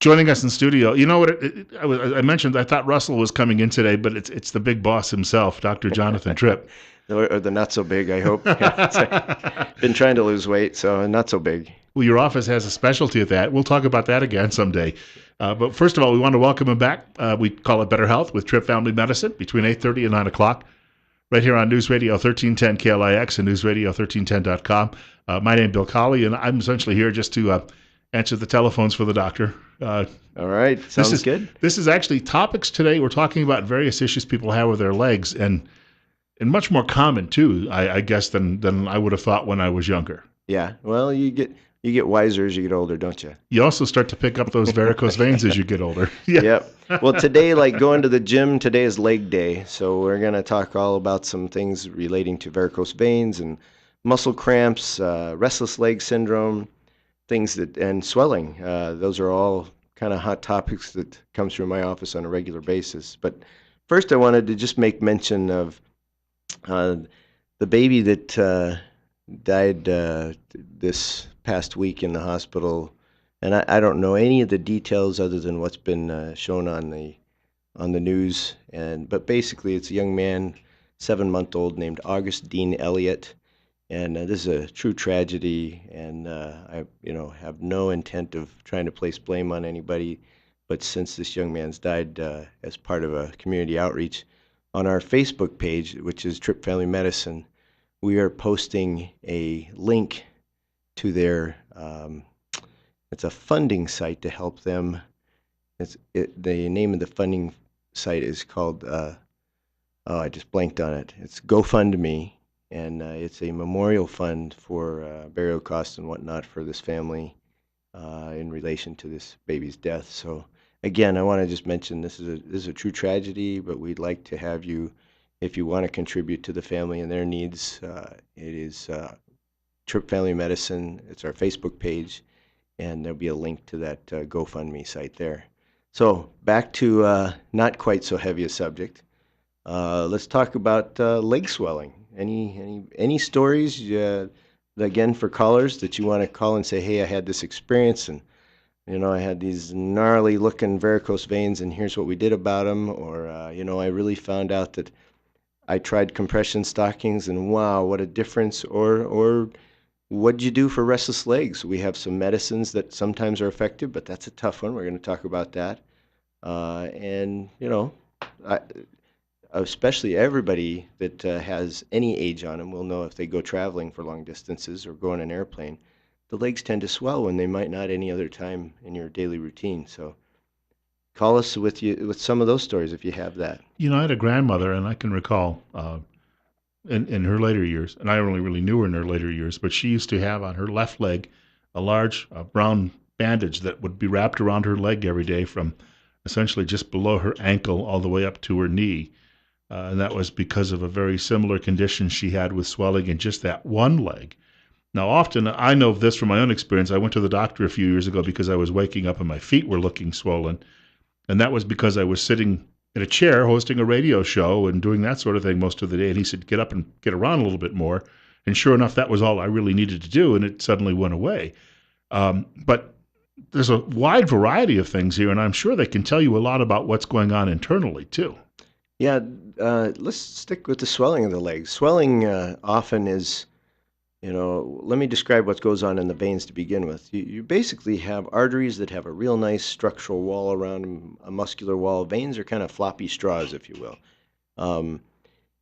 joining us in studio. You know what? I mentioned I thought Russell was coming in today, but it's the big boss himself, Dr. Jonathan Tripp. Or the not so big, I hope. Yeah, been trying to lose weight, so not so big. Well, your office has a specialty at that. We'll talk about that again someday. But first of all, we want to welcome him back. We call it Better Health with Tripp Family Medicine between 8:30 and 9 o'clock, right here on News Radio 1310 KLIX and newsradio1310.com. My name is Bill Colley, and I'm essentially here just to answer the telephones for the doctor. All right, sounds good. This is actually topics today. We're talking about various issues people have with their legs, and much more common too, I guess, than I would have thought when I was younger. Yeah, well, you get wiser as you get older, don't you? You also start to pick up those varicose veins as you get older. Yeah. Yep. Well, today, like going to the gym, today is leg day. So we're going to talk all about some things relating to varicose veins and muscle cramps, restless leg syndrome, and swelling. Those are all kind of hot topics that come through my office on a regular basis. But first, I wanted to just make mention of the baby that died this past week in the hospital, and I don't know any of the details other than what's been shown on the news. But basically, it's a young man, 7-month-old, named August Dean Elliott, and this is a true tragedy. And I, have no intent of trying to place blame on anybody, but since this young man's died as part of a community outreach on our Facebook page, which is Tripp Family Medicine, we are posting a link to their it's a funding site to help them. The name of the funding site is called I just blanked on it. It's GoFundMe, and it's a memorial fund for burial costs and whatnot for this family in relation to this baby's death. So again, I want to just mention this is a true tragedy, but we'd like to have you, if you want to contribute to the family and their needs. It is Tripp Family Medicine. It's our Facebook page, and there'll be a link to that GoFundMe site there. So back to not quite so heavy a subject. Let's talk about leg swelling. Any stories, again, for callers that you want to call and say, hey, I had this experience, and I had these gnarly looking varicose veins, and here's what we did about them. Or, I really found out that I tried compression stockings, and wow, what a difference. Or what'd you do for restless legs? We have some medicines that sometimes are effective, but that's a tough one. We're going to talk about that. Especially everybody that has any age on them will know if they go traveling for long distances or go on an airplane, the legs tend to swell when they might not any other time in your daily routine. So call us with some of those stories if you have that. I had a grandmother, and I can recall in her later years, and I only really knew her in her later years, but she used to have on her left leg a large brown bandage that would be wrapped around her leg every day from essentially just below her ankle all the way up to her knee. And that was because of a very similar condition she had with swelling in just that one leg. Now, often, I know of this from my own experience. I went to the doctor a few years ago because I was waking up and my feet were looking swollen. And that was because I was sitting in a chair hosting a radio show and doing that sort of thing most of the day. And he said, get up and get around a little bit more. And sure enough, that was all I really needed to do, and it suddenly went away. But there's a wide variety of things here, and I'm sure they can tell you a lot about what's going on internally, too. Yeah, let's stick with the swelling of the legs. Swelling often is, let me describe what goes on in the veins to begin with. You basically have arteries that have a real nice structural wall around them, a muscular wall. Veins are kind of floppy straws, if you will.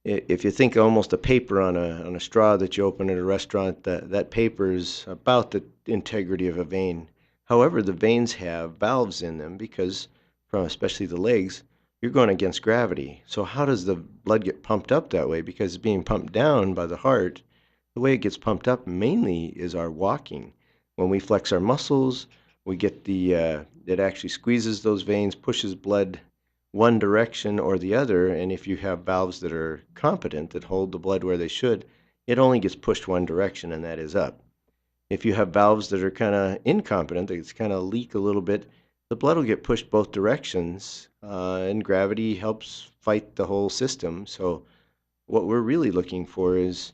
If you think almost a paper on a straw that you open at a restaurant, that paper is about the integrity of a vein. However, the veins have valves in them because, from especially the legs, you're going against gravity. So how does the blood get pumped up that way? Because it's being pumped down by the heart. The way it gets pumped up mainly is our walking. When we flex our muscles, we get it actually squeezes those veins, pushes blood one direction or the other, and if you have valves that are competent, that hold the blood where they should, it only gets pushed one direction, and that is up. If you have valves that are kind of incompetent, they kind of leak a little bit, the blood will get pushed both directions, and gravity helps fight the whole system. So what we're really looking for is,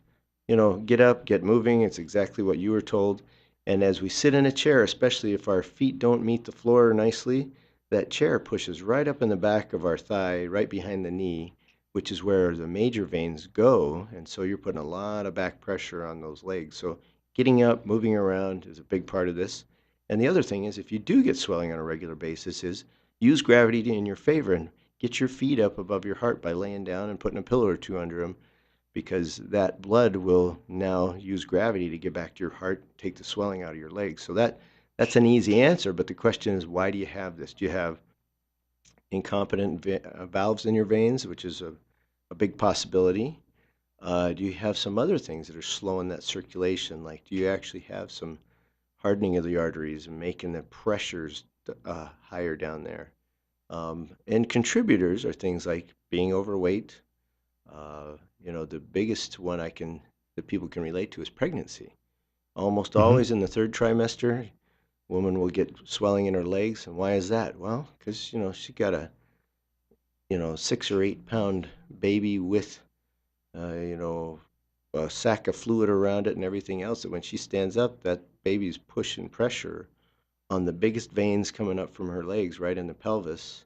get up, get moving. It's exactly what you were told. And as we sit in a chair, especially if our feet don't meet the floor nicely, that chair pushes right up in the back of our thigh, right behind the knee, which is where the major veins go. And so you're putting a lot of back pressure on those legs. So getting up, moving around is a big part of this. And the other thing is, if you do get swelling on a regular basis, is use gravity in your favor and get your feet up above your heart by laying down and putting a pillow or two under them, because that blood will now use gravity to get back to your heart, take the swelling out of your legs. So that's an easy answer, but the question is, why do you have this? Do you have incompetent valves in your veins, which is a big possibility? Do you have some other things that are slowing that circulation? Like, do you actually have some hardening of the arteries and making the pressures higher down there? And contributors are things like being overweight. The biggest one that people can relate to is pregnancy. Almost Hmm. always in the third trimester, woman will get swelling in her legs. And why is that? Well, because, she got a, 6 or 8 pound baby with, you know, a sack of fluid around it and everything else. That when she stands up, that baby's pushing pressure on the biggest veins coming up from her legs right in the pelvis,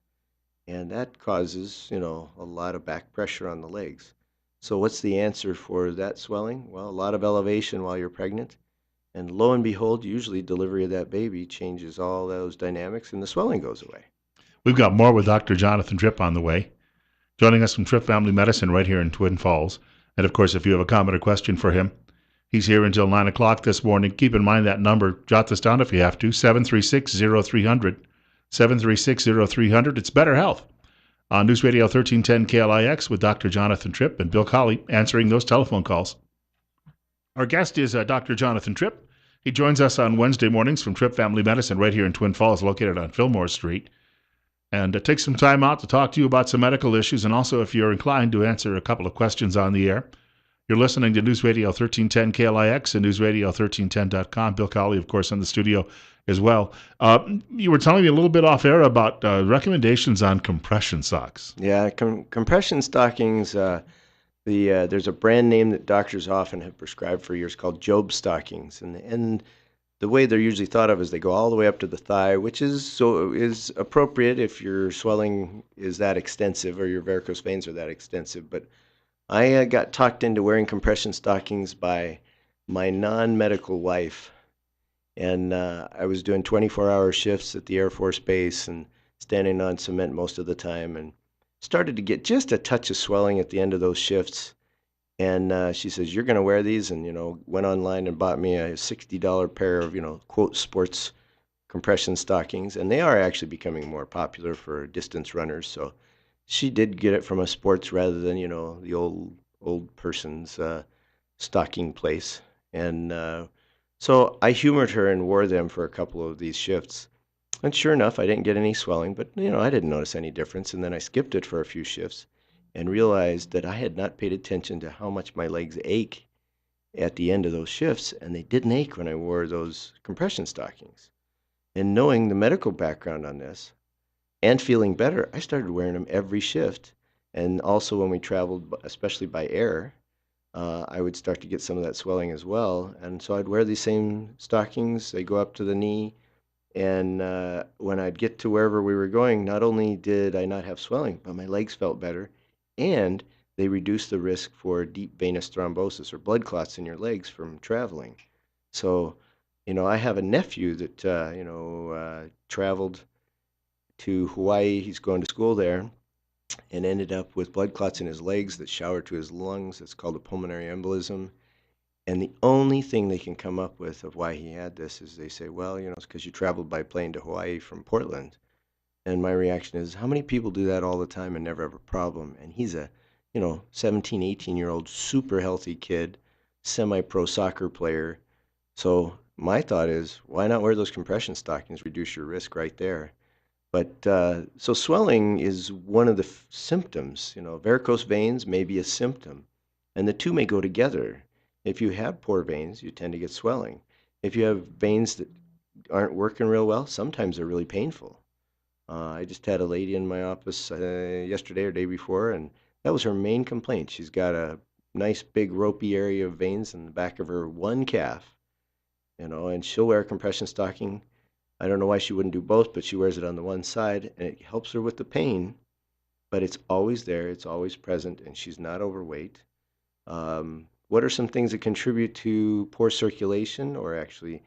and that causes, a lot of back pressure on the legs. So what's the answer for that swelling? Well, a lot of elevation while you're pregnant, and lo and behold, usually delivery of that baby changes all those dynamics and the swelling goes away. We've got more with Dr. Jonathan Tripp on the way. Joining us from Tripp Family Medicine right here in Twin Falls. And of course, if you have a comment or question for him, he's here until 9 o'clock this morning. Keep in mind that number. Jot this down if you have to: 736-0300. 736-0300. It's Better Health on News Radio 1310 KLIX with Dr. Jonathan Tripp and Bill Colley answering those telephone calls. Our guest is Dr. Jonathan Tripp. He joins us on Wednesday mornings from Tripp Family Medicine right here in Twin Falls, located on Fillmore Street. And take some time out to talk to you about some medical issues, and also if you're inclined to answer a couple of questions on the air. You're listening to News Radio 1310 KLIX and newsradio1310.com. Bill Colley, of course, in the studio as well. You were telling me a little bit off air about recommendations on compression socks. Yeah, compression stockings. There's a brand name that doctors often have prescribed for years called Job stockings, and the way they're usually thought of is they go all the way up to the thigh, which is appropriate if your swelling is that extensive or your varicose veins are that extensive. But I got talked into wearing compression stockings by my non-medical wife, and I was doing 24-hour shifts at the Air Force Base and standing on cement most of the time, and started to get just a touch of swelling at the end of those shifts. And she says, "You're going to wear these," and went online and bought me a $60 pair of quote sports compression stockings, and they are actually becoming more popular for distance runners. So she did get it from a sports rather than the old person's stocking place. And so I humored her and wore them for a couple of these shifts. And sure enough, I didn't get any swelling, but I didn't notice any difference. And then I skipped it for a few shifts and realized that I had not paid attention to how much my legs ache at the end of those shifts, and they didn't ache when I wore those compression stockings. And knowing the medical background on this and feeling better, I started wearing them every shift. And also when we traveled, especially by air, I would start to get some of that swelling as well. And so I'd wear these same stockings. They go up to the knee. And when I'd get to wherever we were going, not only did I not have swelling, but my legs felt better. And they reduced the risk for deep venous thrombosis or blood clots in your legs from traveling. So, I have a nephew that, traveled to Hawaii. He's going to school there and ended up with blood clots in his legs that showered to his lungs. It's called a pulmonary embolism. And the only thing they can come up with of why he had this is they say, well, it's because you traveled by plane to Hawaii from Portland. And my reaction is, how many people do that all the time and never have a problem? And he's a, 17, 18-year-old, super healthy kid, semi-pro soccer player. So my thought is, why not wear those compression stockings, reduce your risk right there? But so swelling is one of the symptoms. Varicose veins may be a symptom, and the two may go together. If you have poor veins, you tend to get swelling. If you have veins that aren't working real well, sometimes they're really painful. I just had a lady in my office yesterday or day before, and that was her main complaint. She's got a nice big ropey area of veins in the back of her one calf, and she'll wear a compression stocking. I don't know why she wouldn't do both, but she wears it on the one side, and it helps her with the pain, but it's always there, it's always present, and she's not overweight. What are some things that contribute to poor circulation or actually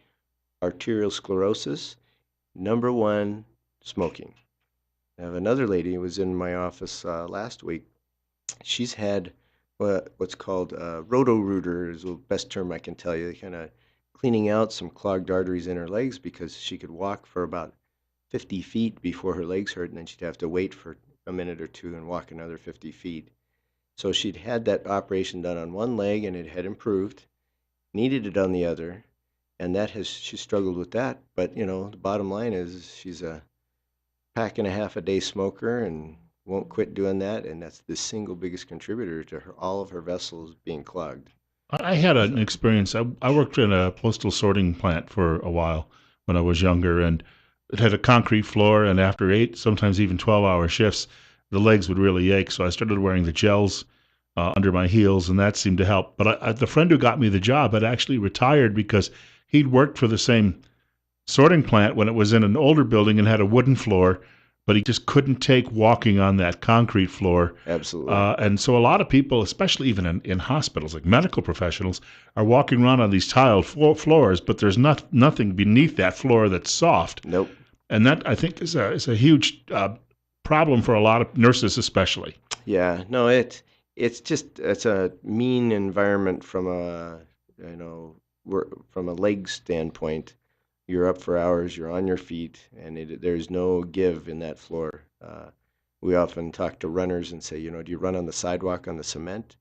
arterial sclerosis? Number one, smoking. I have another lady who was in my office last week. She's had what's called roto-rooter is the best term I can tell you, kind of cleaning out some clogged arteries in her legs because she could walk for about 50 feet before her legs hurt, and then she'd have to wait for a minute or two and walk another 50 feet. So she'd had that operation done on one leg and it had improved, needed it on the other, and she struggled with that. But the bottom line is she's a pack and a half a day smoker and won't quit doing that, and that's the single biggest contributor to all of her vessels being clogged. I had an So, experience. I worked in a postal sorting plant for a while when I was younger, and it had a concrete floor. And after 8, sometimes even 12-hour shifts, the legs would really ache. So I started wearing the gels under my heels, and that seemed to help. But the friend who got me the job had actually retired because he'd worked for the same sorting plant when it was in an older building and had a wooden floor, but he just couldn't take walking on that concrete floor. absolutely. And so a lot of people, especially even in hospitals, like medical professionals, are walking around on these tiled floors, but there's nothing beneath that floor that's soft. Nope. And that, I think, is a huge problem for a lot of nurses, especially. Yeah, no, it's a mean environment from a from a leg standpoint. You're up for hours, you're on your feet, and there's no give in that floor. We often talk to runners and say, do you run on the sidewalk on the cement?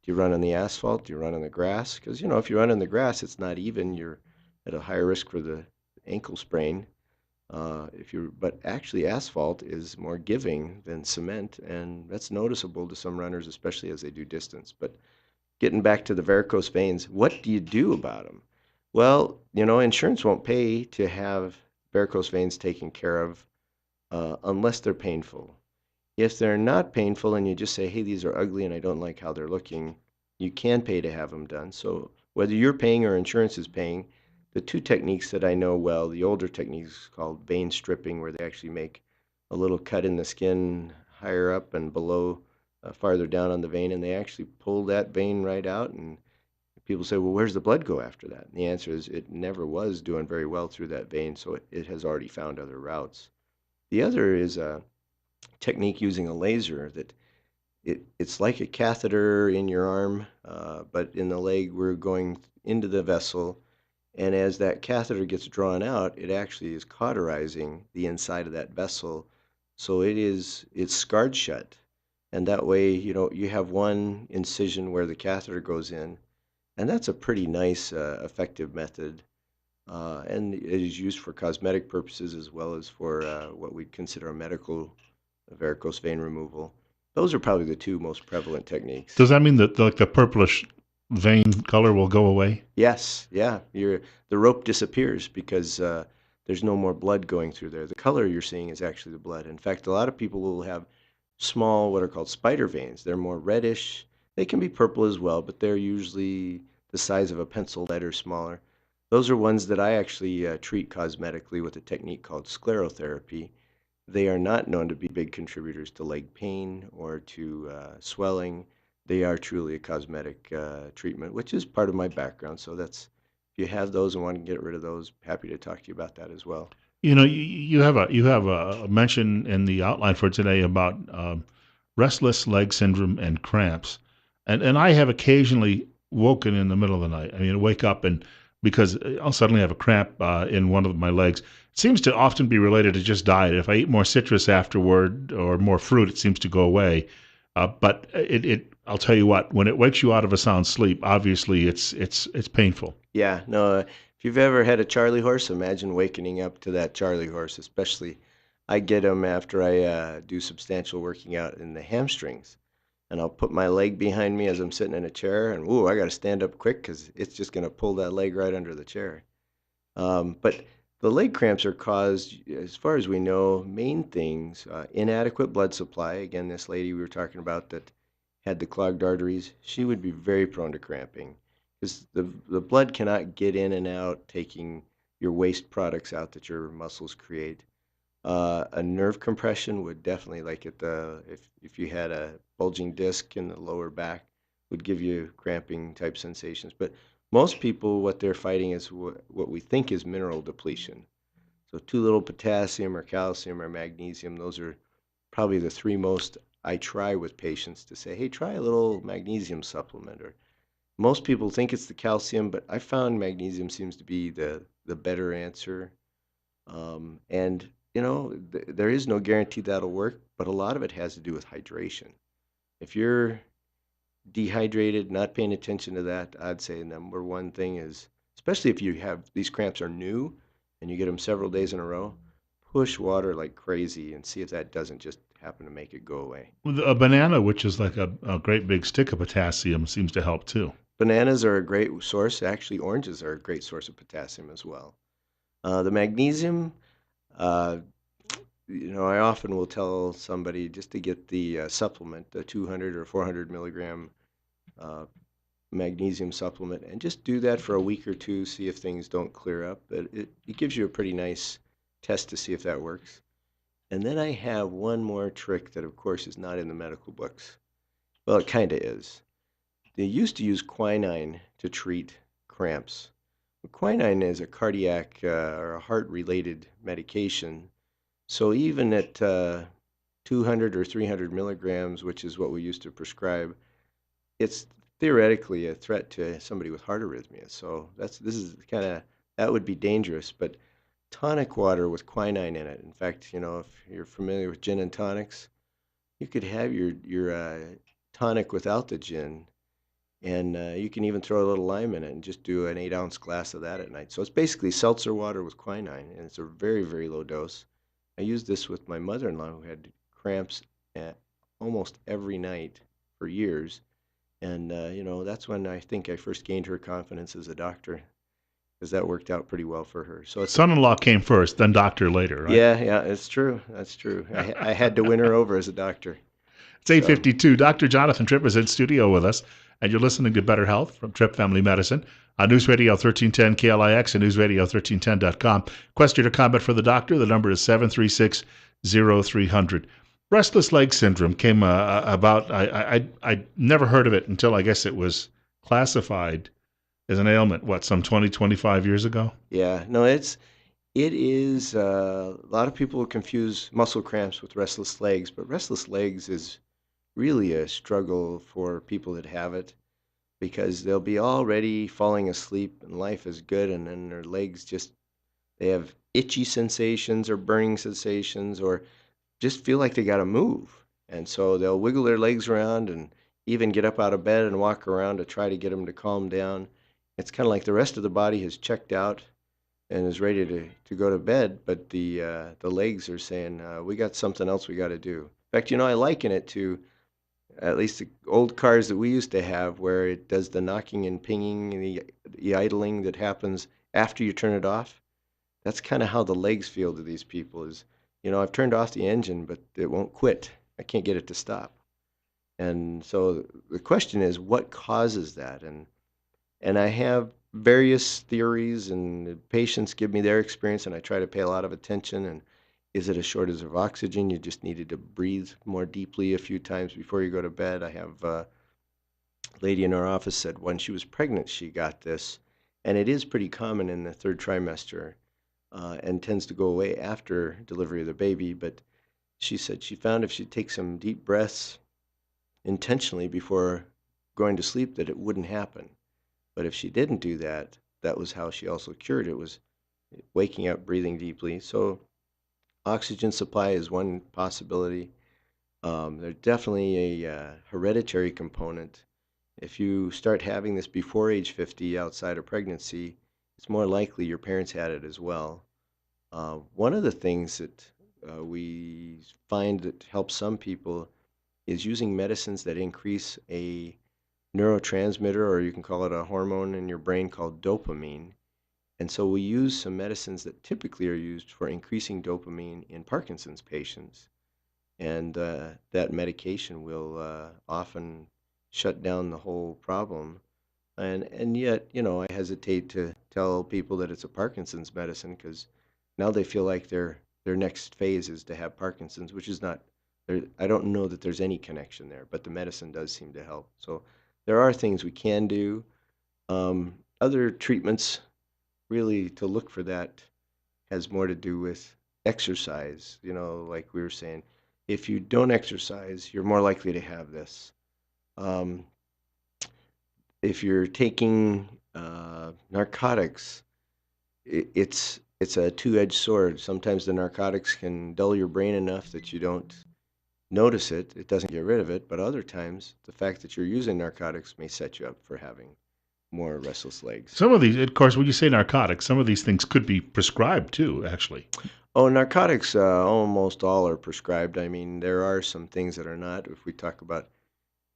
Do you run on the asphalt? Do you run on the grass? Because if you run on the grass, it's not even. You're at a higher risk for the ankle sprain. But actually, asphalt is more giving than cement, and that's noticeable to some runners, especially as they do distance. But getting back to the varicose veins, what do you do about them? Well, insurance won't pay to have varicose veins taken care of unless they're painful. If they're not painful and you just say, hey, these are ugly and I don't like how they're looking, you can pay to have them done. So whether you're paying or insurance is paying, the two techniques that I know well, the older techniques called vein stripping, where they actually make a little cut in the skin higher up and below, farther down on the vein, and they actually pull that vein right out. And people say, well, where's the blood go after that? And the answer is it never was doing very well through that vein, so it has already found other routes. The other is a technique using a laser that it's like a catheter in your arm, but in the leg, we're going into the vessel. And as that catheter gets drawn out, it actually is cauterizing the inside of that vessel. So it's scarred shut. And that way, you have one incision where the catheter goes in. And that's a pretty nice, effective method. And it is used for cosmetic purposes as well as for what we'd consider a medical varicose vein removal. Those are probably the two most prevalent techniques. Does that mean that the purplish vein color will go away? Yes, yeah, the rope disappears because there's no more blood going through there. The color you're seeing is actually the blood. In fact, a lot of people will have small, what are called spider veins. They're more reddish. They can be purple as well, but they're usually the size of a pencil lead or smaller. Those are ones that I actually treat cosmetically with a technique called sclerotherapy. They are not known to be big contributors to leg pain or to swelling. They are truly a cosmetic treatment, which is part of my background. So if you have those and want to get rid of those, happy to talk to you about that as well. You have a mention in the outline for today about restless leg syndrome and cramps, and I have occasionally woken in the middle of the night. I mean, I wake up and because I'll suddenly have a cramp in one of my legs. It seems to often be related to just diet. If I eat more citrus afterward or more fruit, it seems to go away. But I'll tell you what, when it wakes you out of a sound sleep, obviously it's painful. Yeah, no, if you've ever had a Charlie horse, imagine wakening up to that Charlie horse, especially I get them after I do substantial working out in the hamstrings. And I'll put my leg behind me as I'm sitting in a chair, and ooh, I got to stand up quick because it's just going to pull that leg right under the chair. But the leg cramps are caused, as far as we know, main things inadequate blood supply. Again, this lady we were talking about that had the clogged arteries, she would be very prone to cramping. because the blood cannot get in and out, taking your waste products out that your muscles create. A nerve compression would definitely, like at the if you had a bulging disc in the lower back, would give you cramping type sensations. But most people, what they're fighting is what we think is mineral depletion. So too little potassium or calcium or magnesium. Those are probably the three most I try with patients to say, hey, try a little magnesium supplement. Or most people think it's the calcium, but I found magnesium seems to be the better answer. And there is no guarantee that'll work, but a lot of it has to do with hydration. If you're dehydrated, not paying attention to that, I'd say number one thing is, especially if you have these cramps are new and you get them several days in a row, push water like crazy and see if that doesn't just happen to make it go away. A banana, which is like a great big stick of potassium, seems to help too. Bananas are a great source. Actually, oranges are a great source of potassium as well. The magnesium, uh, I often will tell somebody just to get the supplement, the 200 or 400 milligram uh, magnesium supplement, and just do that for a week or two, see if things don't clear up. But it gives you a pretty nice test to see if that works. And then I have one more trick that, of course, is not in the medical books. Well, it kind of is. They used to use quinine to treat cramps. Quinine is a cardiac or a heart related medication. So even at 200 or 300 milligrams, which is what we used to prescribe, it's theoretically a threat to somebody with heart arrhythmia. So this is kind of that would be dangerous. But tonic water with quinine in it. In fact, if you're familiar with gin and tonics, you could have your tonic without the gin, and you can even throw a little lime in it and just do an 8-ounce glass of that at night. So it's basically seltzer water with quinine, and it's a very, very low dose. I used this with my mother-in-law who had cramps almost every night for years. And, that's when I think I first gained her confidence as a doctor because that worked out pretty well for her. So it's, Son-in-law came first, then doctor later, right? yeah, yeah, it's true. That's true. I had to win her over as a doctor. It's So, 8:52. Dr. Jonathan Tripp is in studio with us, and you're listening to Better Health from Tripp Family Medicine on News Radio 1310 KLIX and News Radio 1310.com. Question or comment for the doctor? The number is 736-0300. Restless leg syndrome came about. I never heard of it until I guess it was classified as an ailment, what, some 20, 25 years ago? yeah, no, it is a lot of people confuse muscle cramps with restless legs, but restless legs is really a struggle for people that have it because they'll be already falling asleep and life is good, and then their legs just they have itchy sensations or burning sensations or just feel like they got to move. And so they'll wiggle their legs around and even get up out of bed and walk around to try to get them to calm down. It's kind of like the rest of the body has checked out and is ready to go to bed, but the legs are saying, we got something else we got to do. In fact, I liken it to at least the old cars that we used to have where it does the knocking and pinging and the idling that happens after you turn it off. That's kind of how the legs feel to these people is, I've turned off the engine, but it won't quit. I can't get it to stop. And so the question is, what causes that? And I have various theories, and the patients give me their experience, and I try to pay a lot of attention. And is it a shortage of oxygen? You just needed to breathe more deeply a few times before you go to bed. I have a lady in our office said when she was pregnant, she got this, and it is pretty common in the third trimester and tends to go away after delivery of the baby. But she said she found if she takes some deep breaths intentionally before going to sleep, that it wouldn't happen. But if she didn't do that, that was how she also cured it, was waking up, breathing deeply. So oxygen supply is one possibility. There's definitely a hereditary component. If you start having this before age 50 outside of pregnancy, it's more likely your parents had it as well. One of the things that we find that helps some people is using medicines that increase a neurotransmitter, or you can call it a hormone in your brain called dopamine. And so we use some medicines that typically are used for increasing dopamine in Parkinson's patients. And that medication will often shut down the whole problem. And yet, I hesitate to tell people that it's a Parkinson's medicine because now they feel like their next phase is to have Parkinson's, which is not there. I don't know that there's any connection there, but the medicine does seem to help. So there are things we can do. Other treatments really to look for that has more to do with exercise. Like we were saying, if you don't exercise, you're more likely to have this. Um, if you're taking narcotics, it's a two-edged sword. Sometimes the narcotics can dull your brain enough that you don't notice it. It doesn't get rid of it. But other times, the fact that you're using narcotics may set you up for having more restless legs. Some of these, of course, when you say narcotics, some of these things could be prescribed too, actually. Oh, narcotics, almost all are prescribed. I mean, there are some things that are not. If we talk about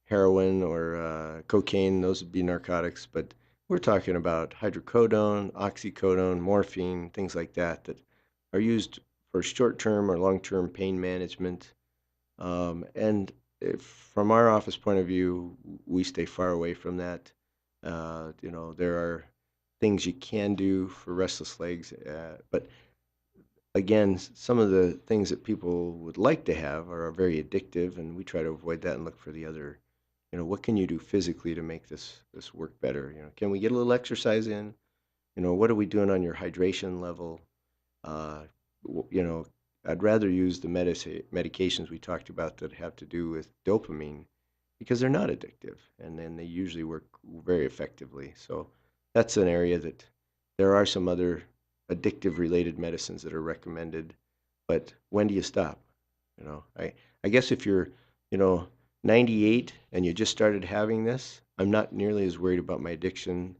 heroin or cocaine, those would be narcotics. But we're talking about hydrocodone, oxycodone, morphine, things like that that are used for short-term or long-term pain management. And from our office point of view, we stay far away from that. There are things you can do for restless legs, but again, some of the things that people would like to have are very addictive, and we try to avoid that and look for the other. What can you do physically to make this work better? Can we get a little exercise in? What are we doing on your hydration level? Uh, I'd rather use the medications we talked about that have to do with dopamine because they're not addictive, and then they usually work very effectively. So that's an area that there are some other addictive related medicines that are recommended, but when do you stop? I guess if you're, you know, 98 and you just started having this, I'm not nearly as worried about my addiction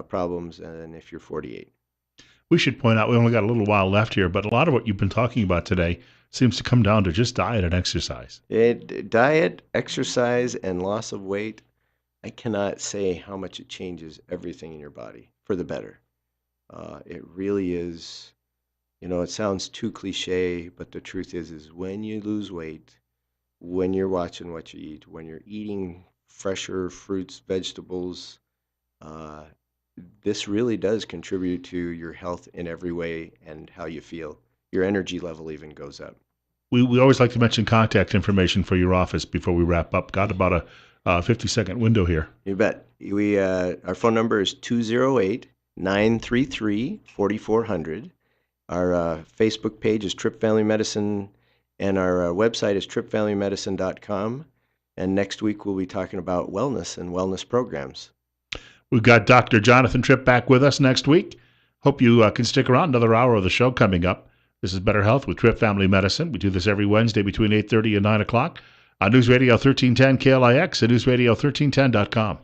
problems than if you're 48. We should point out we only got a little while left here, but a lot of what you've been talking about today seems to come down to just diet and exercise. Diet, exercise, and loss of weight, I cannot say how much it changes everything in your body for the better. It really is, it sounds too cliche, but the truth is when you lose weight, when you're watching what you eat, when you're eating fresher fruits, vegetables, uh, this really does contribute to your health in every way and how you feel. Your energy level even goes up. We always like to mention contact information for your office before we wrap up. Got about a 50-second window here. You bet. Our phone number is 208-933-4400. Our Facebook page is Tripp Family Medicine, and our website is trippfamilymedicine.com. And next week we'll be talking about wellness and wellness programs. We've got Dr. Jonathan Tripp back with us next week. Hope you can stick around. Another hour of the show coming up. This is Better Health with Tripp Family Medicine. We do this every Wednesday between 8:30 and 9 o'clock on News Radio 1310 KLIX and newsradio1310.com.